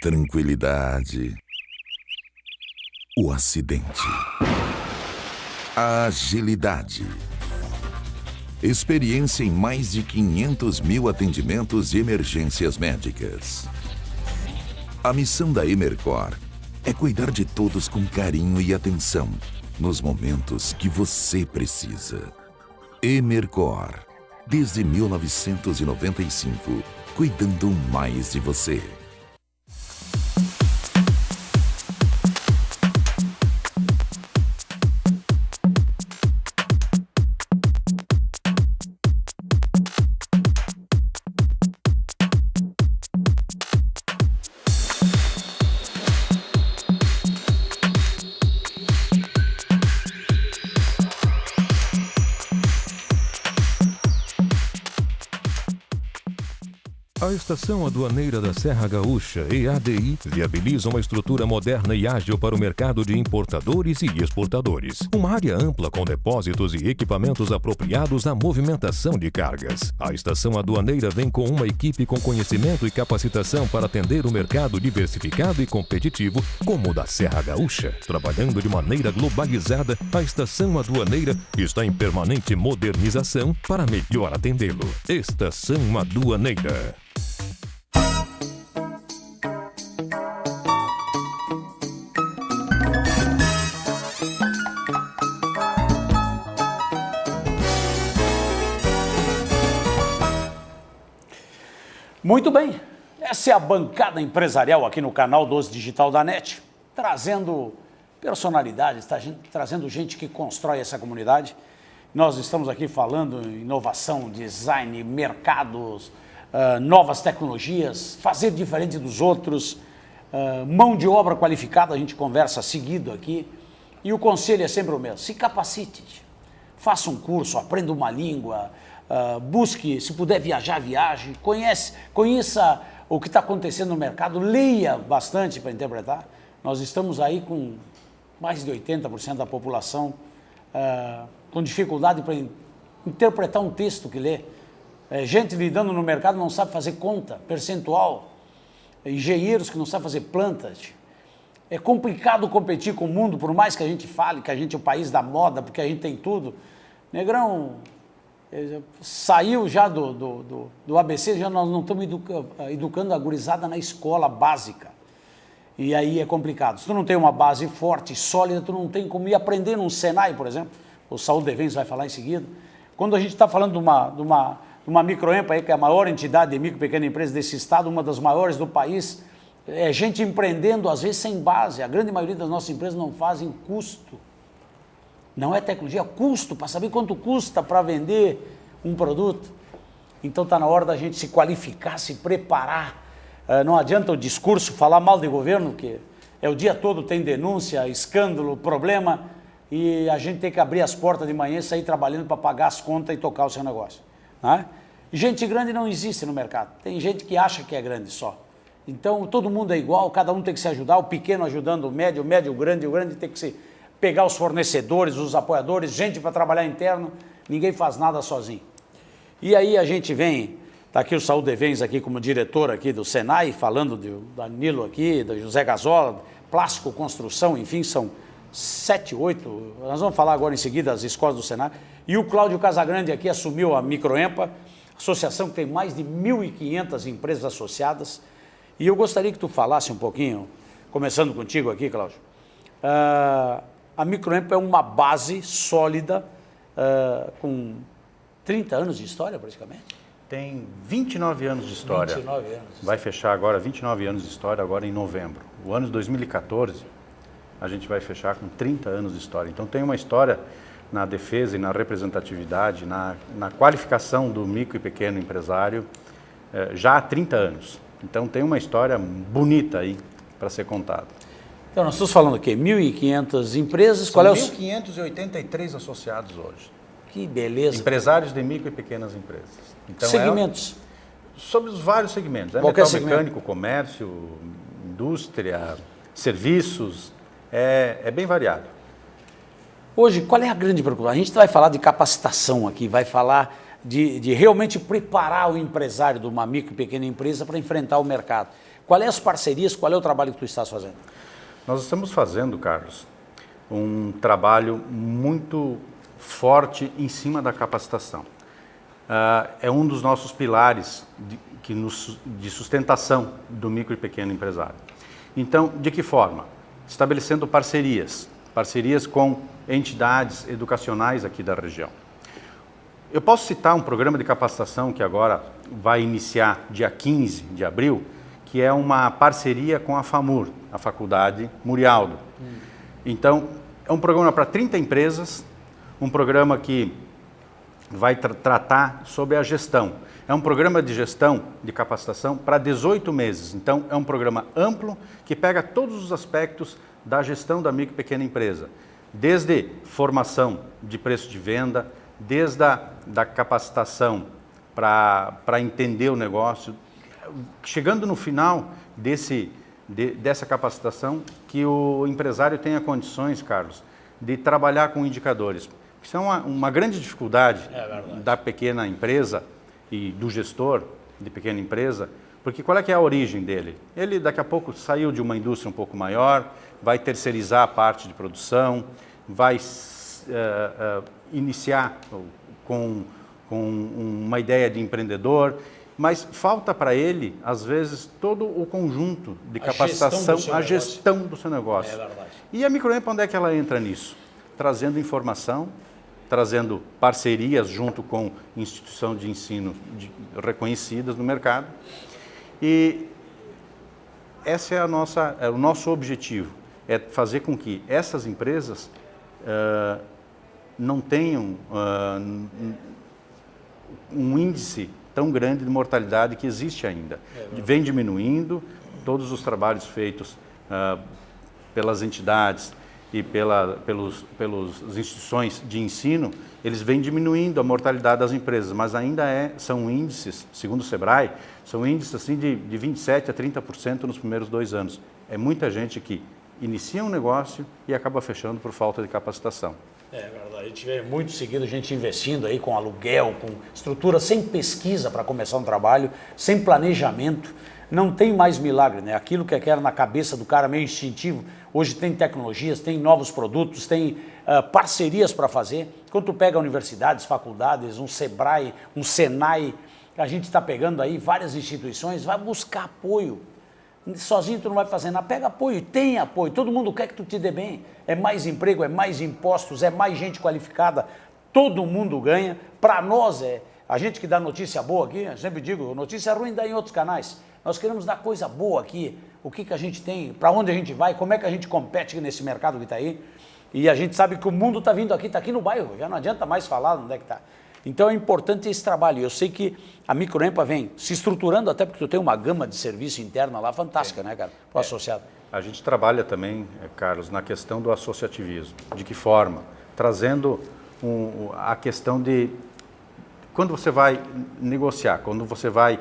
tranquilidade, o acidente, a agilidade. Experiência em mais de 500 mil atendimentos de emergências médicas. A missão da Emercor é cuidar de todos com carinho e atenção nos momentos que você precisa. Emercor, desde 1995, cuidando mais de você. A Estação Aduaneira da Serra Gaúcha, EADI, viabiliza uma estrutura moderna e ágil para o mercado de importadores e exportadores. Uma área ampla com depósitos e equipamentos apropriados à movimentação de cargas. A Estação Aduaneira vem com uma equipe com conhecimento e capacitação para atender o mercado diversificado e competitivo como o da Serra Gaúcha. Trabalhando de maneira globalizada, a Estação Aduaneira está em permanente modernização para melhor atendê-lo. Estação Aduaneira. Muito bem, essa é a bancada empresarial aqui no canal 12 Digital da NET, trazendo personalidades, trazendo gente que constrói essa comunidade. Nós estamos aqui falando em inovação, design, mercados, novas tecnologias, fazer diferente dos outros, mão de obra qualificada, a gente conversa seguido aqui. E o conselho é sempre o mesmo, se capacite, faça um curso, aprenda uma língua, busque, se puder viajar, viaje, conheça o que está acontecendo no mercado, leia bastante para interpretar. Nós estamos aí com mais de 80% da população com dificuldade para interpretar um texto que lê. Gente lidando no mercado não sabe fazer conta, percentual, engenheiros que não sabem fazer plantas. É complicado competir com o mundo, por mais que a gente fale que a gente é o país da moda, porque a gente tem tudo. Negrão saiu já do ABC, já nós não estamos educando a gurizada na escola básica. E aí é complicado. Se tu não tem uma base forte, sólida, tu não tem como ir aprender num Senai, por exemplo. O Saúl Devens vai falar em seguida. Quando a gente está falando de uma microempa aí, que é a maior entidade de micro e pequena empresa desse estado, uma das maiores do país, é gente empreendendo, às vezes, sem base. A grande maioria das nossas empresas não fazem custo. Não é tecnologia, é custo, para saber quanto custa para vender um produto. Então está na hora da gente se qualificar, se preparar. Não adianta o discurso falar mal de governo, que é o dia todo tem denúncia, escândalo, problema, e a gente tem que abrir as portas de manhã e sair trabalhando para pagar as contas e tocar o seu negócio. Né? Gente grande não existe no mercado, tem gente que acha que é grande só. Então todo mundo é igual, cada um tem que se ajudar, o pequeno ajudando o médio o grande tem que se pegar os fornecedores, os apoiadores, gente para trabalhar interno, ninguém faz nada sozinho. E aí a gente vem, está aqui o Saúl Devens aqui como diretor aqui do Senai, falando do Danilo aqui, do José Gazola, plástico, construção, enfim, são 7, 8, nós vamos falar agora em seguida as escolas do Senai. E o Cláudio Casagrande aqui assumiu a Microempa, associação que tem mais de 1.500 empresas associadas. E eu gostaria que tu falasse um pouquinho, começando contigo aqui, Cláudio. A Microempa é uma base sólida, com 30 anos de história, praticamente. Tem 29 anos de história. 29 anos. Vai fechar agora 29 anos de história, agora em novembro. O ano de 2014, a gente vai fechar com 30 anos de história. Então tem uma história na defesa e na representatividade, na qualificação do micro e pequeno empresário, já há 30 anos. Então tem uma história bonita aí para ser contada. Então nós estamos falando o quê? 1.500 empresas? São Qual é 1.583 associados hoje. Que beleza. Empresários de micro e pequenas empresas. Então, segmentos? Sobre os vários segmentos. Qualquer metal mecânico, comércio, indústria, serviços, é bem variado. Hoje, qual é a grande preocupação? A gente vai falar de capacitação aqui, vai falar de realmente preparar o empresário de uma micro e pequena empresa para enfrentar o mercado. Qual é as parcerias, qual é o trabalho que tu estás fazendo? Nós estamos fazendo, Carlos, um trabalho muito forte em cima da capacitação. É um dos nossos pilares de sustentação do micro e pequeno empresário. Então, de que forma? Estabelecendo parcerias com entidades educacionais aqui da região. Eu posso citar um programa de capacitação que agora vai iniciar dia 15 de abril, que é uma parceria com a FAMUR, a Faculdade Murialdo. Então, é um programa para 30 empresas, um programa que vai tratar sobre a gestão. É um programa de gestão, de capacitação, para 18 meses. Então, é um programa amplo que pega todos os aspectos da gestão da micro e pequena empresa. Desde formação de preço de venda, desde da capacitação para entender o negócio, chegando no final dessa capacitação, que o empresário tenha condições, Carlos, de trabalhar com indicadores. Isso é uma grande dificuldade da pequena empresa e do gestor de pequena empresa, porque qual é que é a origem dele? Ele daqui a pouco saiu de uma indústria um pouco maior, vai terceirizar a parte de produção, vai iniciar com uma ideia de empreendedor, mas falta para ele, às vezes, todo o conjunto de capacitação, a gestão do seu negócio. É verdade. E a Microempa, onde é que ela entra nisso? Trazendo informação, trazendo parcerias junto com instituições de ensino reconhecidas no mercado. E esse é o nosso objetivo, é fazer com que essas empresas não tenham um índice tão grande de mortalidade que existe ainda. Vem diminuindo, todos os trabalhos feitos pelas entidades e pelas instituições de ensino, eles vêm diminuindo a mortalidade das empresas, mas ainda são índices, segundo o Sebrae, são índices assim, de 27% a 30% nos primeiros 2 anos. É muita gente que inicia um negócio e acaba fechando por falta de capacitação. É verdade, a gente vê muito seguido gente investindo aí com aluguel, com estrutura, sem pesquisa para começar um trabalho, sem planejamento. Não tem mais milagre, né? Aquilo que era na cabeça do cara meio instintivo, hoje tem tecnologias, tem novos produtos, tem parcerias para fazer. Quando tu pega universidades, faculdades, um Sebrae, um Senai, a gente está pegando aí várias instituições, vai buscar apoio. Sozinho tu não vai fazer nada, pega apoio, tem apoio, todo mundo quer que tu te dê bem, é mais emprego, é mais impostos, é mais gente qualificada, todo mundo ganha. Para nós, a gente que dá notícia boa aqui, eu sempre digo, notícia ruim dá em outros canais, nós queremos dar coisa boa aqui, o que a gente tem, para onde a gente vai, como é que a gente compete nesse mercado que está aí, e a gente sabe que o mundo está vindo aqui, está aqui no bairro, já não adianta mais falar onde é que está. Então é importante esse trabalho. Eu sei que a Microempa vem se estruturando, até porque tu tem uma gama de serviço interna lá fantástica, né, cara, para o associado. A gente trabalha também, Carlos, na questão do associativismo. De que forma? Trazendo a questão de quando você vai negociar, quando você vai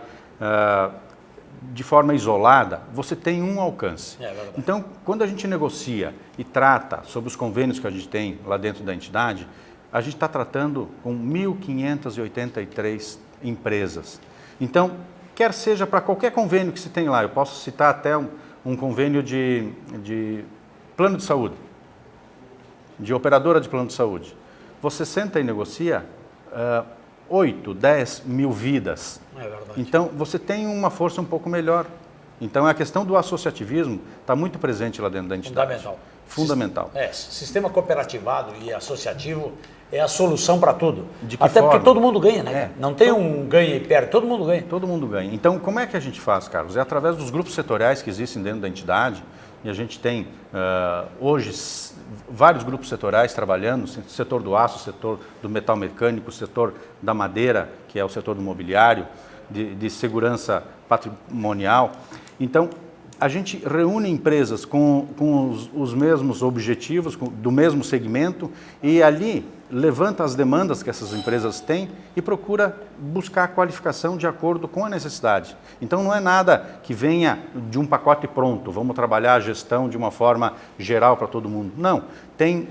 de forma isolada, você tem um alcance. Então, quando a gente negocia e trata sobre os convênios que a gente tem lá dentro da entidade, a gente está tratando com 1.583 empresas. Então, quer seja para qualquer convênio que se tem lá, eu posso citar até um convênio de plano de saúde, de operadora de plano de saúde. Você senta e negocia 8, 10 mil vidas. É verdade. Então, você tem uma força um pouco melhor. Então, a questão do associativismo está muito presente lá dentro da entidade. Fundamental. Sistema cooperativado e associativo é a solução para tudo. Até forma? Porque todo mundo ganha, né? Não tem um ganha e perde, todo mundo ganha. Todo mundo ganha. Então, como é que a gente faz, Carlos? É através dos grupos setoriais que existem dentro da entidade, e a gente tem hoje vários grupos setoriais trabalhando, setor do aço, setor do metal mecânico, setor da madeira, que é o setor do mobiliário, de segurança patrimonial. Então, a gente reúne empresas com os mesmos objetivos, do mesmo segmento, e ali levanta as demandas que essas empresas têm e procura buscar a qualificação de acordo com a necessidade. Então, não é nada que venha de um pacote pronto, vamos trabalhar a gestão de uma forma geral para todo mundo. Não, tem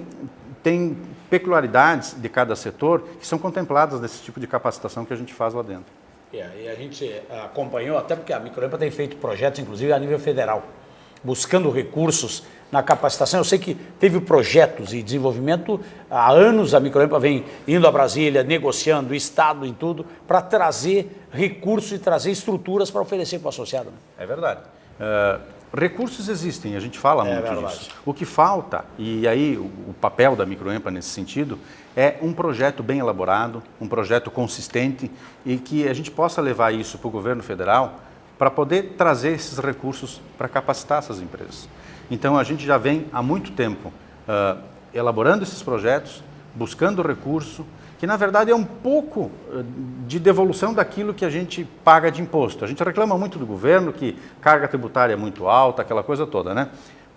peculiaridades de cada setor que são contempladas nesse tipo de capacitação que a gente faz lá dentro. E a gente acompanhou, até porque a Microempa tem feito projetos, inclusive a nível federal, buscando recursos na capacitação. Eu sei que teve projetos e desenvolvimento, há anos a Microempa vem indo a Brasília, negociando, Estado em tudo, para trazer recursos e trazer estruturas para oferecer para o associado. Né? É verdade. Recursos existem, a gente fala muito disso. O que falta, e aí o papel da Microempa nesse sentido, é um projeto bem elaborado, um projeto consistente e que a gente possa levar isso para o governo federal para poder trazer esses recursos para capacitar essas empresas. Então, a gente já vem há muito tempo elaborando esses projetos, buscando recurso, que na verdade é um pouco de devolução daquilo que a gente paga de imposto. A gente reclama muito do governo, que carga tributária é muito alta, aquela coisa toda, né?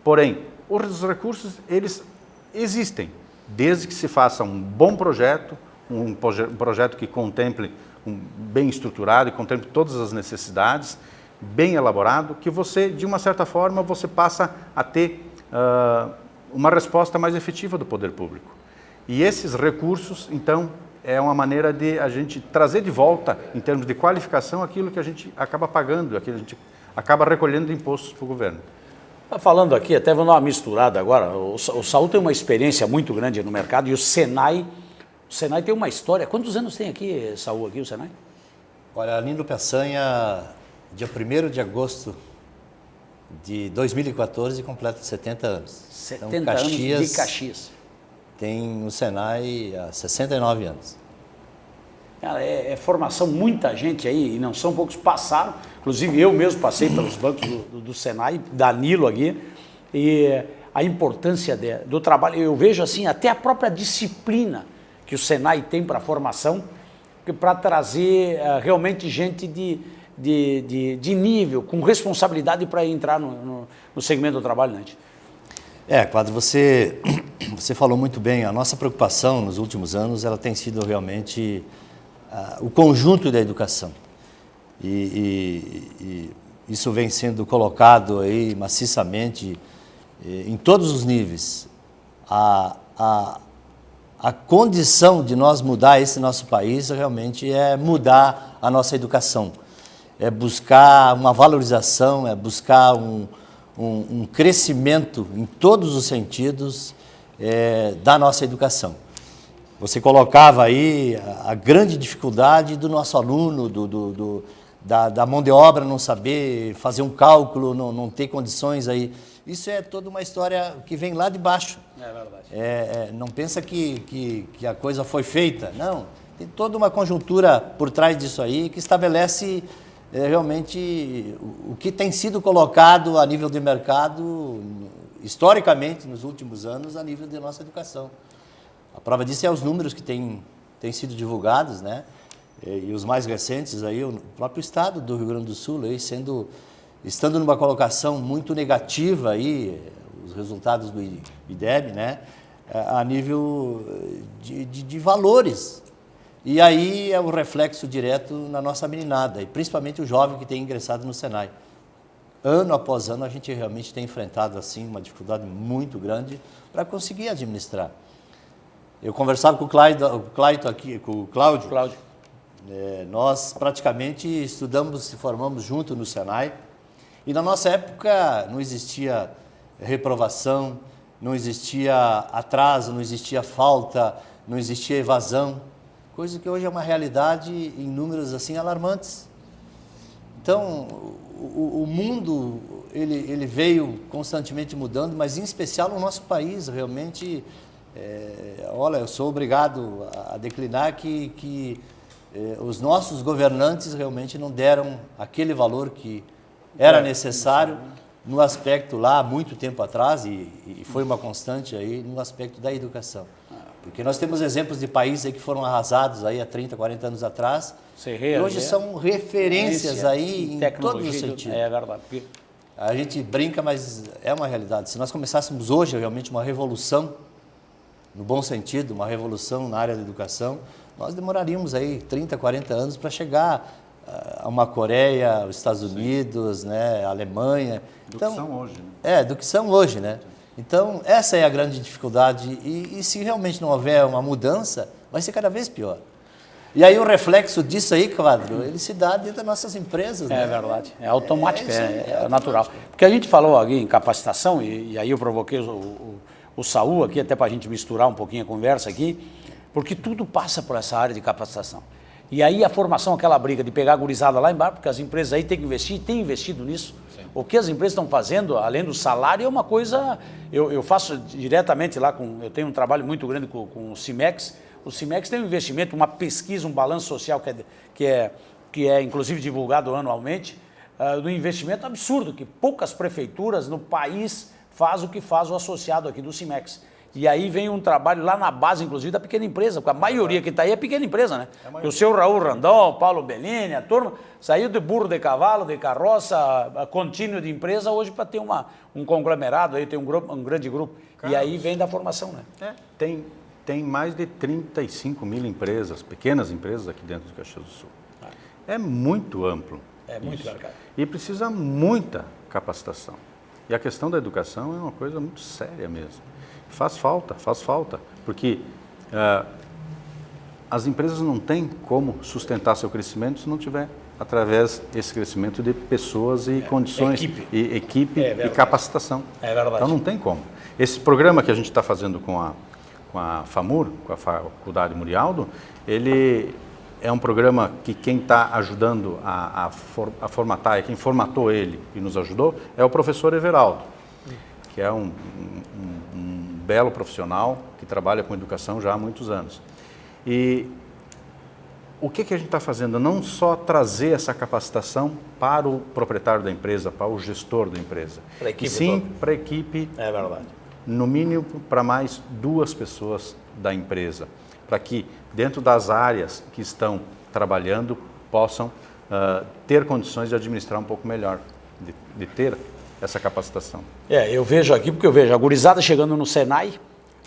Porém, os recursos, eles existem, desde que se faça um bom projeto, um projeto que contemple bem estruturado e contemple todas as necessidades, bem elaborado, que você, de uma certa forma, você passa a ter uma resposta mais efetiva do poder público. E esses recursos, então, é uma maneira de a gente trazer de volta, em termos de qualificação, aquilo que a gente acaba pagando, aquilo que a gente acaba recolhendo de impostos para o governo. Falando aqui, até vou dar uma misturada agora, o Saul tem uma experiência muito grande no mercado e o Senai tem uma história. Quantos anos tem aqui, Saul, aqui o Senai? Olha, Arlindo Peçanha, dia 1º de agosto de 2014, completa 70 anos. 70 então, anos de Caxias. Tem o Senai há 69 anos. Cara, é formação, muita gente aí, e não são poucos, passaram, inclusive eu mesmo passei pelos bancos do Senai, Danilo aqui, e a importância do trabalho, eu vejo assim, até a própria disciplina que o Senai tem para a formação, para trazer realmente gente de nível, com responsabilidade para entrar no segmento do trabalho, né? Quadro, você falou muito bem, a nossa preocupação nos últimos anos, ela tem sido realmente o conjunto da educação. E isso vem sendo colocado aí maciçamente em todos os níveis. A condição de nós mudar esse nosso país realmente é mudar a nossa educação. É buscar uma valorização, é buscar um crescimento em todos os sentidos da nossa educação. Você colocava aí a grande dificuldade do nosso aluno, da mão de obra não saber fazer um cálculo, não ter condições aí. Isso é toda uma história que vem lá de baixo. É verdade. Não pensa que a coisa foi feita, não. Tem toda uma conjuntura por trás disso aí que estabelece realmente o que tem sido colocado a nível de mercado, historicamente, nos últimos anos, a nível de nossa educação. A prova disso é os números que têm sido divulgados, né? E os mais recentes, aí, o próprio estado do Rio Grande do Sul, aí, estando numa colocação muito negativa, aí, os resultados do IDEB, né? A nível de valores. E aí é o reflexo direto na nossa meninada, e principalmente o jovem que tem ingressado no Senai. Ano após ano, a gente realmente tem enfrentado assim, uma dificuldade muito grande para conseguir administrar. Eu conversava com o Cláudio aqui, com o Cláudio. Nós praticamente estudamos, se formamos junto no Senai, e na nossa época não existia reprovação, não existia atraso, não existia falta, não existia evasão, coisa que hoje é uma realidade em números assim alarmantes. Então, o mundo ele veio constantemente mudando, mas em especial no nosso país, realmente, olha, eu sou obrigado a declinar que os nossos governantes realmente não deram aquele valor que era necessário no aspecto lá, há muito tempo atrás, e foi uma constante aí, no aspecto da educação. Porque nós temos exemplos de países aí que foram arrasados aí há 30, 40 anos atrás, e hoje são referências aí em todos os sentidos. É verdade. A gente brinca, mas é uma realidade. Se nós começássemos hoje realmente uma revolução, no bom sentido, uma revolução na área da educação, nós demoraríamos aí 30, 40 anos para chegar a uma Coreia, os Estados Unidos, né, a Alemanha. Do que são hoje. Né? Do que são hoje, né? Então, essa é a grande dificuldade e se realmente não houver uma mudança, vai ser cada vez pior. E aí o reflexo disso aí, Quadro, ele se dá dentro das nossas empresas. É né? verdade, é automático, é natural. automático. Porque a gente falou aqui em capacitação, e aí eu provoquei o Saul aqui, até para a gente misturar um pouquinho a conversa aqui, porque tudo passa por essa área de capacitação. E aí a formação, aquela briga de pegar a gurizada lá embaixo, porque as empresas aí têm que investir, têm investido nisso. Sim. O que as empresas estão fazendo, além do salário, é uma coisa... Eu faço diretamente lá, eu tenho um trabalho muito grande com o CIMEX. O CIMEX tem um investimento, uma pesquisa, um balanço social que é inclusive divulgado anualmente, do investimento absurdo, que poucas prefeituras no país faz o que faz o associado aqui do CIMEX. E aí vem um trabalho lá na base, inclusive, da pequena empresa, porque a maioria que está aí é pequena empresa, né? O seu Raul Randon, o Paulo Bellini, a turma, saiu de burro de cavalo, de carroça, contínuo de empresa, hoje para ter um conglomerado, aí tem um grande grupo. Caramba. E aí vem da formação, né? Tem mais de 35 mil empresas, pequenas empresas aqui dentro de Caxias do Sul. É muito amplo. É muito mercado. E precisa muita capacitação. E a questão da educação é uma coisa muito séria mesmo. Faz falta, porque as empresas não têm como sustentar seu crescimento se não tiver através desse crescimento de pessoas e condições, equipe e capacitação. É verdade. Então não tem como. Esse programa que a gente está fazendo com a FAMUR, com a Faculdade Murialdo, ele é um programa que quem está ajudando a formatar, e quem formatou ele e nos ajudou, é o professor Everaldo, que é um belo profissional que trabalha com educação já há muitos anos. E o que a gente está fazendo? Não só trazer essa capacitação para o proprietário da empresa, para o gestor da empresa, e sim para a equipe, é verdade. No mínimo para mais 2 pessoas da empresa, para que dentro das áreas que estão trabalhando possam ter condições de administrar um pouco melhor, de ter essa capacitação. Eu vejo aqui, porque eu vejo a gurizada chegando no Senai,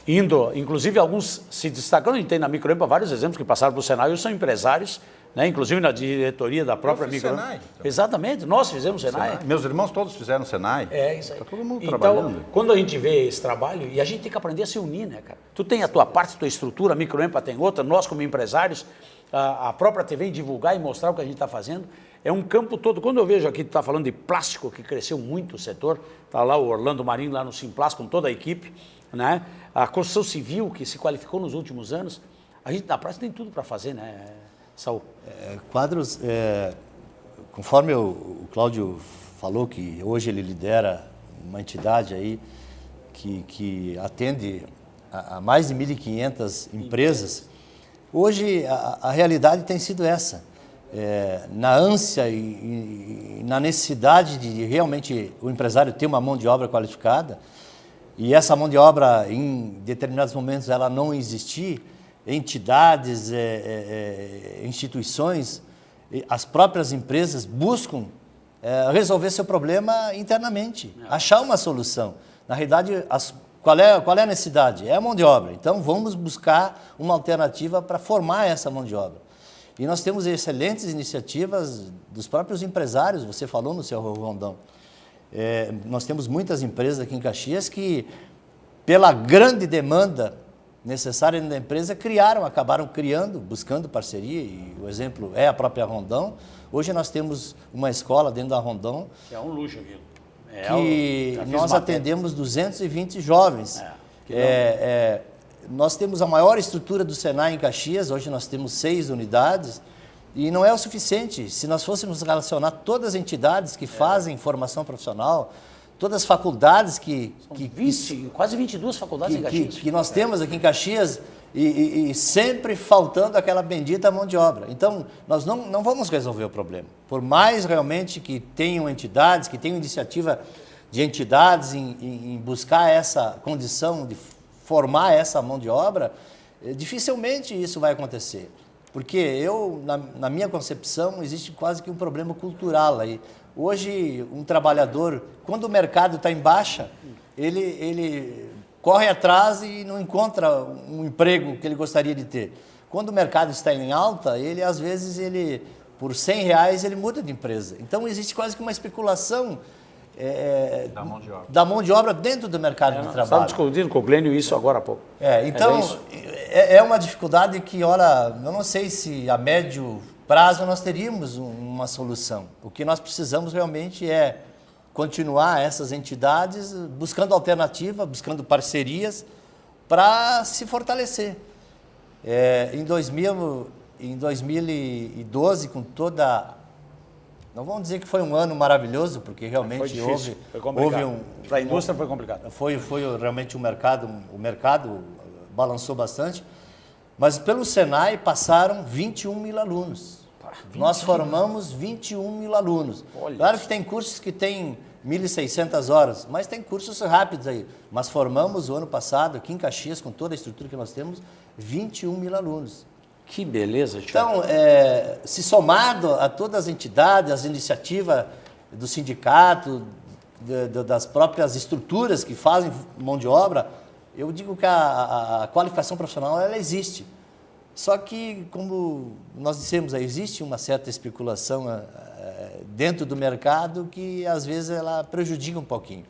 inclusive alguns se destacando, a gente tem na Microempa vários exemplos que passaram para o Senai e são empresários, né, inclusive na diretoria da própria Microempa. Senai. Exatamente, nós fizemos Senai. Meus irmãos todos fizeram Senai. É isso aí. Está todo mundo então, trabalhando. Quando a gente vê esse trabalho, e a gente tem que aprender a se unir, né, cara? Tu tem a tua parte, a tua estrutura, a Microempa tem outra, nós como empresários, a própria TV divulgar e mostrar o que a gente está fazendo. É um campo todo. Quando eu vejo aqui, tu está falando de plástico, que cresceu muito o setor, está lá o Orlando Marinho, lá no Simplas, com toda a equipe, né? A construção civil, que se qualificou nos últimos anos, a gente na prática tem tudo para fazer, né, Saul? Quadros, conforme o Cláudio falou, que hoje ele lidera uma entidade aí que atende a mais de 1.500 empresas, hoje a realidade tem sido essa. Na ânsia e na necessidade de realmente o empresário ter uma mão de obra qualificada, e essa mão de obra, em determinados momentos, ela não existir, entidades, instituições, as próprias empresas buscam resolver seu problema internamente, achar uma solução. Na realidade, qual é a necessidade? É a mão de obra. Então, vamos buscar uma alternativa para formar essa mão de obra. E nós temos excelentes iniciativas dos próprios empresários, você falou no seu Rondão. Nós temos muitas empresas aqui em Caxias que, pela grande demanda necessária da empresa, acabaram criando, buscando parceria, e o exemplo é a própria Rondão. Hoje nós temos uma escola dentro da Rondão. Que é um luxo aquilo. Que nós atendemos 220 jovens. Nós temos a maior estrutura do Senai em Caxias, hoje nós temos 6 unidades, e não é o suficiente. Se nós fôssemos relacionar todas as entidades que fazem formação profissional, todas as faculdades quase 22 faculdades em Caxias. Que nós temos aqui em Caxias, e sempre faltando aquela bendita mão de obra. Então, nós não vamos resolver o problema. Por mais realmente que tenham entidades, que tenham iniciativa de entidades em buscar essa condição de formar essa mão de obra, dificilmente isso vai acontecer. Porque na minha concepção, existe quase que um problema cultural aí. Hoje, um trabalhador, quando o mercado está em baixa, ele corre atrás e não encontra um emprego que ele gostaria de ter. Quando o mercado está em alta, às vezes, por R$100, ele muda de empresa. Então, existe quase que uma especulação da mão de obra dentro do mercado de trabalho. Estava discutindo com o Glênio isso agora há pouco. Então, é uma dificuldade que, olha, eu não sei se a médio prazo nós teríamos uma solução. O que nós precisamos realmente é continuar essas entidades buscando alternativa, buscando parcerias para se fortalecer. Em 2012, com toda... Não vamos dizer que foi um ano maravilhoso, porque realmente houve para a indústria foi complicado. Foi realmente o mercado balançou bastante, mas pelo Senai passaram 21 mil alunos. Nós formamos 21 mil alunos. Olha, claro que tem cursos que têm 1.600 horas, mas tem cursos rápidos aí. Mas formamos o ano passado, aqui em Caxias, com toda a estrutura que nós temos, 21 mil alunos. Que beleza, Thiago. Então, se somado a todas as entidades, as iniciativas do sindicato, das próprias estruturas que fazem mão de obra, eu digo que a qualificação profissional ela existe. Só que, como nós dissemos, existe uma certa especulação dentro do mercado que, às vezes, ela prejudica um pouquinho.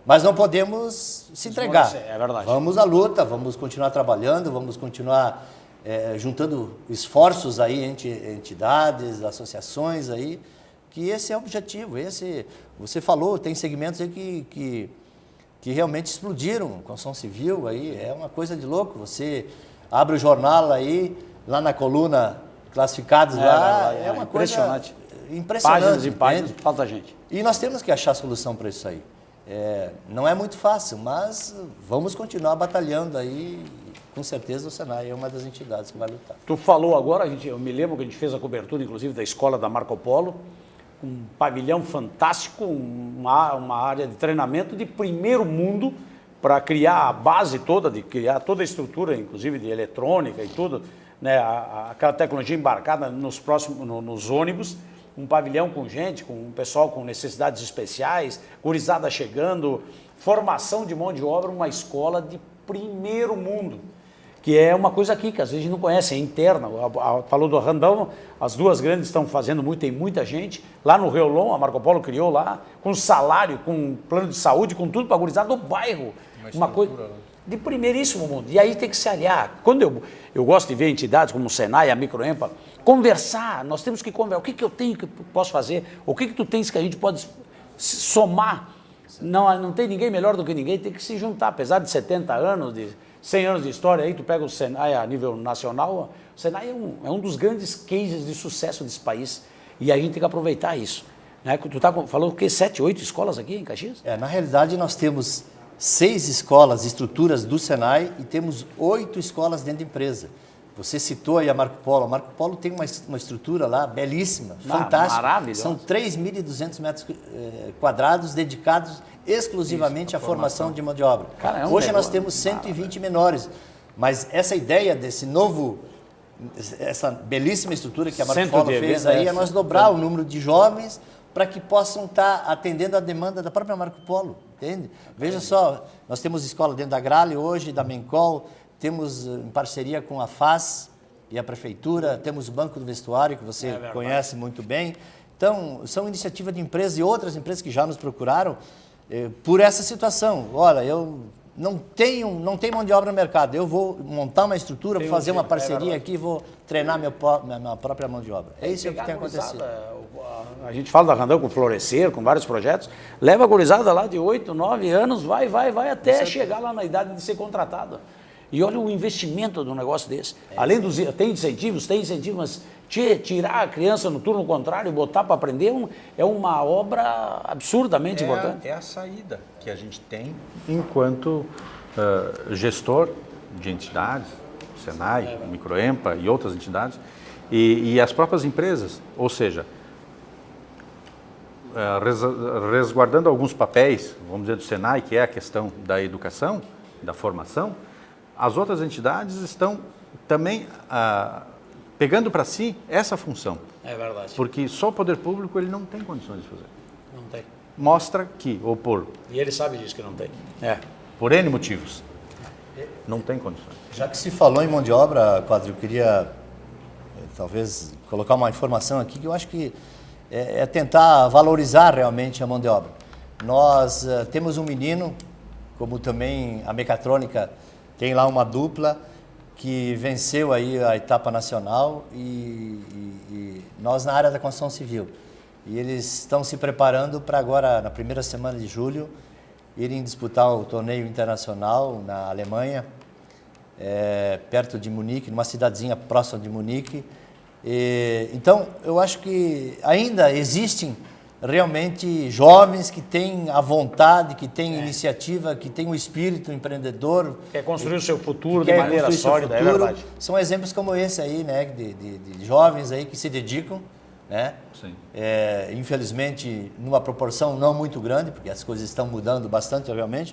Mas não podemos se entregar. É verdade. Vamos à luta, vamos continuar trabalhando, vamos continuar juntando esforços aí entre entidades, associações aí, que esse é o objetivo. Você falou, tem segmentos aí que realmente explodiram, construção civil aí, é uma coisa de louco. Você abre o jornal aí, lá na coluna, classificados lá, é uma impressionante. Coisa impressionante. Páginas e páginas, falta gente. E nós temos que achar solução para isso aí. Não é muito fácil, mas vamos continuar batalhando aí. Com certeza o Senai é uma das entidades que vai lutar. Tu falou agora, eu me lembro que a gente fez a cobertura, inclusive, da escola da Marco Polo, um pavilhão fantástico, uma área de treinamento de primeiro mundo para criar a base toda, de criar toda a estrutura, inclusive de eletrônica e tudo, né, aquela tecnologia embarcada nos ônibus, um pavilhão com gente, com um pessoal com necessidades especiais, gurizada chegando, formação de mão de obra, uma escola de primeiro mundo, que é uma coisa aqui que às vezes a gente não conhece, é interna. Falou do Randão, as duas grandes estão fazendo muito, tem muita gente. Lá no Reolon, a Marco Polo criou lá, com salário, com plano de saúde, com tudo para a gurizada do bairro. Uma coisa de primeiríssimo mundo. E aí tem que se aliar. Quando eu gosto de ver entidades como o Senai, a Microempa, conversar, nós temos que conversar. O que eu tenho que posso fazer? O que tu tens que a gente pode somar? Não tem ninguém melhor do que ninguém, tem que se juntar. Apesar de 70 anos, de 100 anos de história, aí tu pega o Senai a nível nacional, o Senai é um dos grandes cases de sucesso desse país. E a gente tem que aproveitar isso. Né? Tu falou o quê? 7, 8 escolas aqui em Caxias? Na realidade, nós temos 6 escolas, estruturas do Senai e temos 8 escolas dentro da empresa. Você citou aí a Marco Polo. A Marco Polo tem uma estrutura lá belíssima, fantástica. Maravilhosa. São 3.200 metros quadrados dedicados exclusivamente à formação de mão de obra. Cara, hoje nós temos 120 menores, mas essa ideia desse novo, essa belíssima estrutura que a Marco Polo fez aí é nós dobrar o número de jovens para que possam estar atendendo a demanda da própria Marco Polo, entende? Veja só, nós temos escola dentro da Grale hoje, da Mencol, temos em parceria com a FAS e a Prefeitura, temos o Banco do Vestuário, que você conhece muito bem. Então, são iniciativas de empresas e outras empresas que já nos procuraram por essa situação. Olha, eu não tenho mão de obra no mercado, eu vou montar uma estrutura, vou fazer uma parceria aqui, vou treinar minha própria mão de obra. É isso que tem acontecido. A gente fala da Randão com Florescer, com vários projetos, leva a gurizada lá de 8, 9 anos, vai até chegar lá na idade de ser contratado. E olha o investimento do negócio desse. Além dos... Tem incentivos, mas tirar a criança no turno contrário e botar para aprender é uma obra absurdamente importante. É a saída que a gente tem enquanto gestor de entidades, Senai, Microempa e outras entidades, e as próprias empresas. Ou seja, resguardando alguns papéis, vamos dizer, do Senai, que é a questão da educação, da formação, as outras entidades estão também pegando para si essa função. É verdade. Porque só o poder público ele não tem condições de fazer. Não tem. Mostra que, ou por... E ele sabe disso que não tem. Por N motivos. Não tem condições. Já que se falou em mão de obra, Quadro, eu queria talvez colocar uma informação aqui que eu acho que é tentar valorizar realmente a mão de obra. Nós temos um menino, como também a Mecatrônica tem lá uma dupla que venceu aí a etapa nacional e nós na área da construção civil. E eles estão se preparando para agora, na primeira semana de julho, irem disputar o torneio internacional na Alemanha, perto de Munique, numa cidadezinha próxima de Munique. Então, eu acho que ainda existem realmente jovens que têm a vontade, que têm iniciativa, que têm o espírito empreendedor. Quer construir o seu futuro de maneira sólida, é verdade. São exemplos como esse aí, né, de jovens aí que se dedicam, né? Sim. Infelizmente, numa proporção não muito grande, porque as coisas estão mudando bastante, obviamente,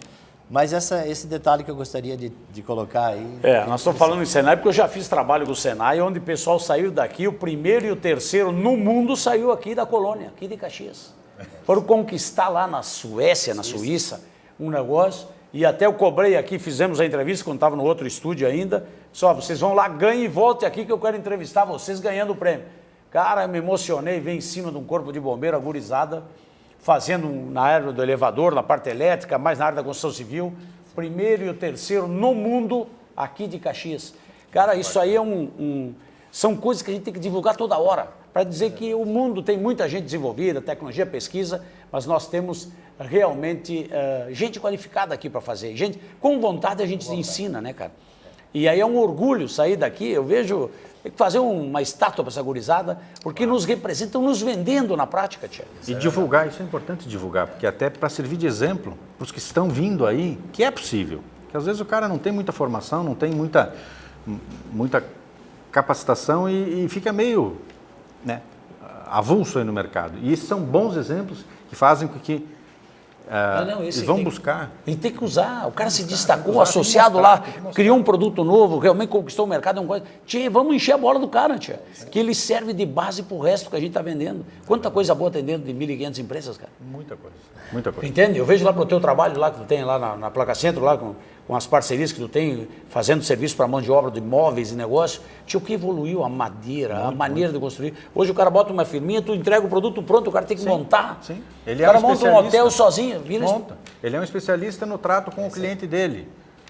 mas esse detalhe que eu gostaria de colocar aí. Nós estamos falando em Senai porque eu já fiz trabalho com o Senai, onde o pessoal saiu daqui, o primeiro e o terceiro no mundo saiu aqui da colônia, aqui de Caxias. Foram conquistar lá na Suécia, na Suíça, um negócio, e até eu cobrei aqui, fizemos a entrevista quando estava no outro estúdio ainda, só vocês vão lá, ganhem e voltem aqui que eu quero entrevistar vocês ganhando o prêmio. Cara, eu me emocionei, veio em cima de um corpo de bombeiro, agorizada, fazendo na área do elevador, na parte elétrica, mais na área da construção civil, primeiro e o terceiro no mundo aqui de Caxias. Cara, isso aí são coisas que a gente tem que divulgar toda hora, para dizer que o mundo tem muita gente desenvolvida, tecnologia, pesquisa, mas nós temos realmente gente qualificada aqui para fazer. Gente, com vontade a gente ensina, né, cara? E aí é um orgulho sair daqui, eu vejo, tem que fazer uma estátua para essa gurizada, porque nos representam, nos vendendo na prática, tia. E divulgar, isso é importante divulgar, porque até para servir de exemplo para os que estão vindo aí, que é possível. Porque às vezes o cara não tem muita formação, não tem muita capacitação e fica meio, né, avulso aí no mercado. E esses são bons exemplos que fazem com que eles vão buscar. Ele tem que usar. O cara se destacou, associado lá, criou um produto novo, realmente conquistou o mercado. Tia, vamos encher a bola do cara, tia. Que ele serve de base para o resto que a gente está vendendo. Quanta coisa boa tem dentro de 1.500 empresas, cara. Muita coisa. Muita coisa. Entende? Eu vejo lá para o teu trabalho lá que tu tem lá na Placa Centro, lá com as parcerias que tu tem, fazendo serviço para mão de obra de imóveis e negócios. Tio, o que evoluiu? A madeira, a maneira de construir. Hoje o cara bota uma firminha, tu entrega o produto pronto, o cara tem que montar. Sim. O cara monta um hotel sozinho. Monta. Ele é um especialista no trato com o cliente dele.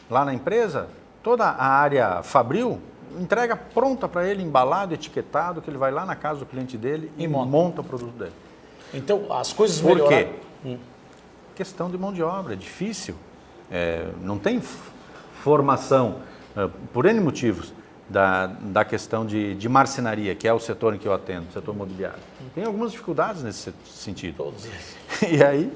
Lá na empresa, toda a área fabril entrega pronta para ele, embalado, etiquetado, que ele vai lá na casa do cliente dele e monta o produto dele. Então, as coisas Por melhoraram. quê? Questão de mão de obra, é difícil. Não tem formação, por N motivos, da questão de marcenaria, que é o setor em que eu atendo, o setor imobiliário. Tem algumas dificuldades nesse sentido. Todos eles. E aí,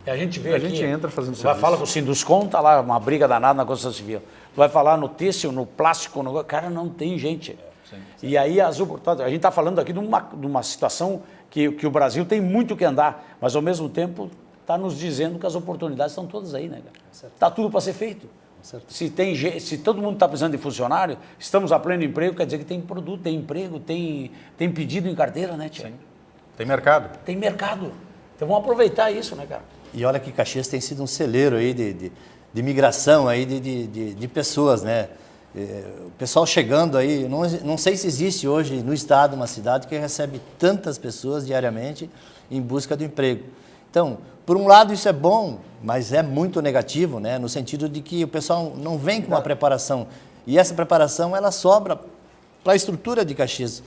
E a gente vê a aqui, gente entra fazendo vai serviço. falar com o Sinduscom, tá lá uma briga danada na construção civil. Tu vai falar no têxtil, no plástico, cara, não tem gente. Sim. E aí a gente está falando aqui de uma situação que o Brasil tem muito que andar, mas ao mesmo tempo está nos dizendo que as oportunidades estão todas aí, né, cara? Está tudo para ser feito. Se todo mundo está precisando de funcionário, estamos a pleno emprego, quer dizer que tem produto, tem emprego, tem pedido em carteira, né, tia? Sim. Tem mercado. Tem mercado. Então vamos aproveitar isso, né, cara? E olha que Caxias tem sido um celeiro aí de migração aí de pessoas, né? O pessoal chegando aí, não sei se existe hoje no estado uma cidade que recebe tantas pessoas diariamente em busca do emprego. Então, por um lado isso é bom, mas é muito negativo, né? No sentido de que o pessoal não vem com uma preparação. E essa preparação, ela sobra para a estrutura de Caxias.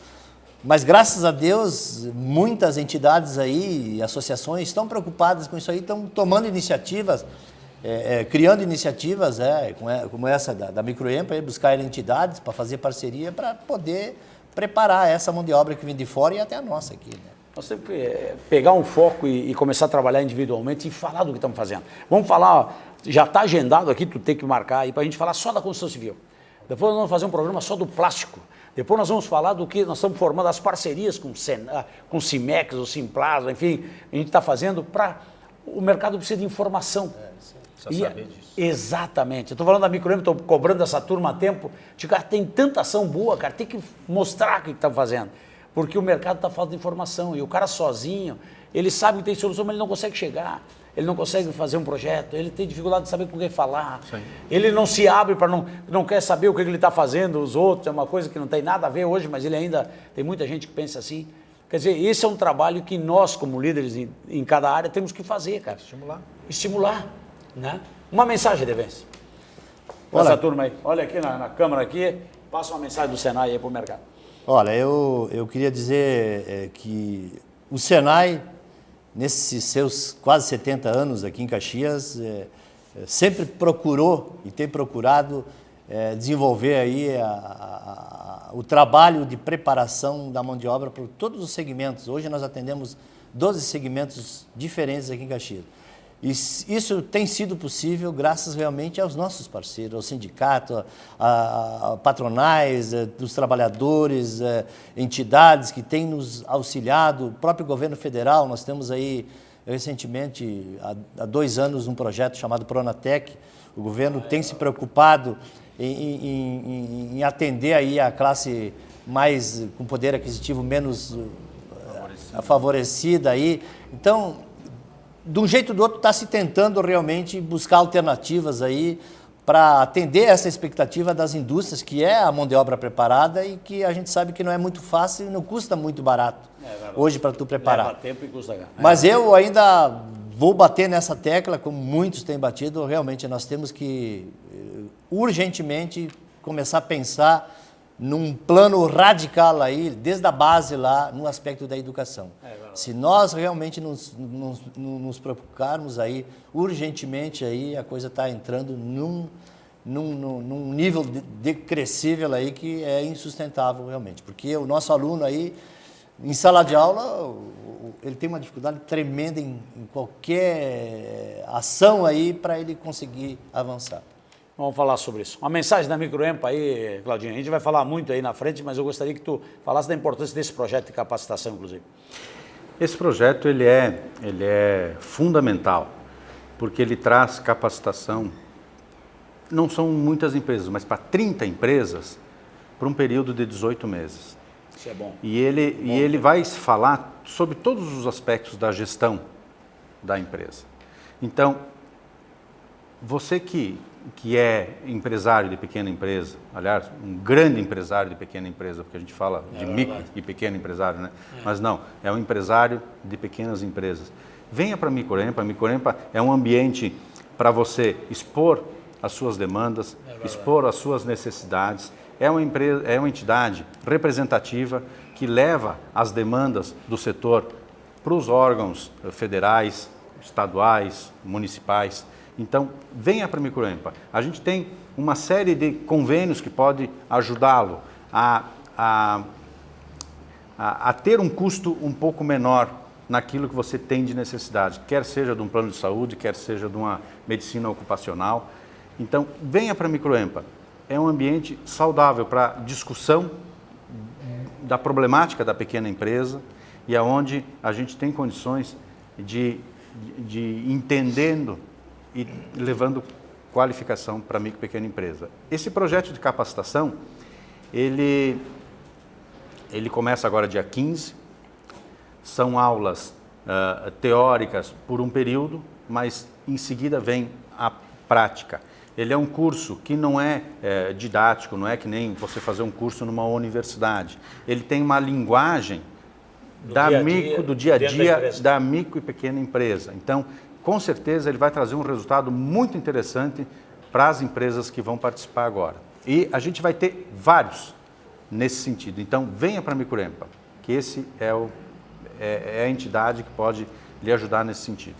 Mas, graças a Deus, muitas entidades aí e associações estão preocupadas com isso aí, estão tomando iniciativas, criando iniciativas como essa da Microempa, buscar entidades para fazer parceria para poder preparar essa mão de obra que vem de fora e até a nossa aqui, né? Nós temos que pegar um foco e começar a trabalhar individualmente e falar do que estamos fazendo. Vamos falar, já está agendado aqui, tu tem que marcar aí para a gente falar só da construção civil. Depois nós vamos fazer um programa só do plástico. Depois nós vamos falar do que nós estamos formando, as parcerias com o Cimex, o Simplaza, enfim, a gente está fazendo para... O mercado precisa de informação. Precisa saber disso. Exatamente. Eu estou falando da Microempa, estou cobrando essa turma há tempo. Cara, tem tanta ação boa, cara, tem que mostrar o que estão fazendo. Porque o mercado está falta de informação e o cara sozinho, ele sabe que tem solução, mas ele não consegue chegar, ele não consegue fazer um projeto, ele tem dificuldade de saber com quem falar, sim, ele não se abre para não quer saber o que ele está fazendo, os outros, é uma coisa que não tem nada a ver hoje, mas ele ainda, tem muita gente que pensa assim. Quer dizer, esse é um trabalho que nós, como líderes em cada área, temos que fazer, cara. Estimular, né? Uma mensagem, Devens. Olha essa turma aí. Olha aqui na câmera aqui, passa uma mensagem do Senai aí para o mercado. Olha, eu queria dizer que o Senai, nesses seus quase 70 anos aqui em Caxias, sempre procurou e tem procurado desenvolver aí o trabalho de preparação da mão de obra para todos os segmentos. Hoje nós atendemos 12 segmentos diferentes aqui em Caxias. E isso tem sido possível graças realmente aos nossos parceiros, ao sindicato, a patronais, dos trabalhadores, entidades que têm nos auxiliado, o próprio governo federal. Nós temos aí recentemente, há 2 anos, um projeto chamado Pronatec. O governo tem se preocupado em atender aí a classe mais com poder aquisitivo menos favorecida aí. Então, de um jeito ou do outro, está se tentando realmente buscar alternativas aí para atender essa expectativa das indústrias, que é a mão de obra preparada e que a gente sabe que não é muito fácil e não custa muito barato hoje para tu preparar. Leva tempo e custa caro. Mas eu ainda vou bater nessa tecla, como muitos têm batido, realmente nós temos que urgentemente começar a pensar num plano radical aí, desde a base lá, no aspecto da educação. Se nós realmente nos preocuparmos aí, urgentemente aí, a coisa está entrando num nível decrescível aí que é insustentável realmente. Porque o nosso aluno aí, em sala de aula, ele tem uma dificuldade tremenda em qualquer ação aí para ele conseguir avançar. Vamos falar sobre isso. Uma mensagem da Microempa aí, Claudinho. A gente vai falar muito aí na frente, mas eu gostaria que tu falasse da importância desse projeto de capacitação, inclusive. Esse projeto ele é fundamental, porque ele traz capacitação, não são muitas empresas, mas para 30 empresas, por um período de 18 meses. Isso é bom. E ele vai falar sobre todos os aspectos da gestão da empresa. Então, você que é empresário de pequena empresa, aliás, um grande empresário de pequena empresa, porque a gente fala de micro e pequeno empresário, né? Mas não, é um empresário de pequenas empresas. Venha para a Microempa. A Microempa é um ambiente para você expor as suas demandas, expor as suas necessidades. É uma entidade representativa que leva as demandas do setor para os órgãos federais, estaduais, municipais. Então, venha para a Microempa. A gente tem uma série de convênios que pode ajudá-lo a ter um custo um pouco menor naquilo que você tem de necessidade, quer seja de um plano de saúde, quer seja de uma medicina ocupacional. Então, venha para a Microempa. É um ambiente saudável para discussão da problemática da pequena empresa e aonde a gente tem condições de entendendo e levando qualificação para a micro e pequena empresa. Esse projeto de capacitação, ele começa agora dia 15, são aulas teóricas por um período, mas em seguida vem a prática. Ele é um curso que não é didático, não é que nem você fazer um curso numa universidade. Ele tem uma linguagem do dia a dia da micro e pequena empresa. Então, com certeza ele vai trazer um resultado muito interessante para as empresas que vão participar agora. E a gente vai ter vários nesse sentido. Então, venha para a Microempa, que esse é a entidade que pode lhe ajudar nesse sentido.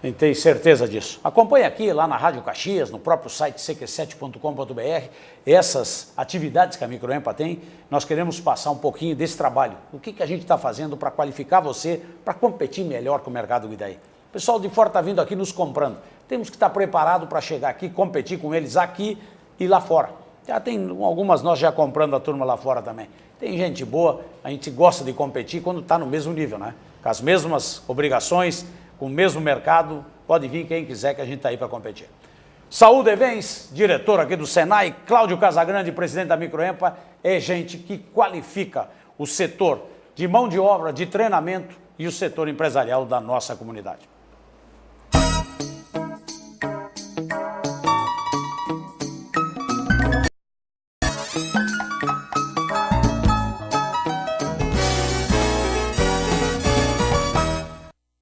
A gente tem certeza disso. Acompanhe aqui, lá na Rádio Caxias, no próprio site cq7.com.br, essas atividades que a Microempa tem. Nós queremos passar um pouquinho desse trabalho. O que a gente está fazendo para qualificar você, para competir melhor com o mercado Guidaí. O pessoal de fora está vindo aqui nos comprando. Temos que estar preparado para chegar aqui, competir com eles aqui e lá fora. Já tem algumas nós já comprando a turma lá fora também. Tem gente boa, a gente gosta de competir quando está no mesmo nível, né? Com as mesmas obrigações, com o mesmo mercado, pode vir quem quiser que a gente está aí para competir. Saúl Devens, diretor aqui do Senai, Cláudio Casagrande, presidente da Microempa, é gente que qualifica o setor de mão de obra, de treinamento e o setor empresarial da nossa comunidade.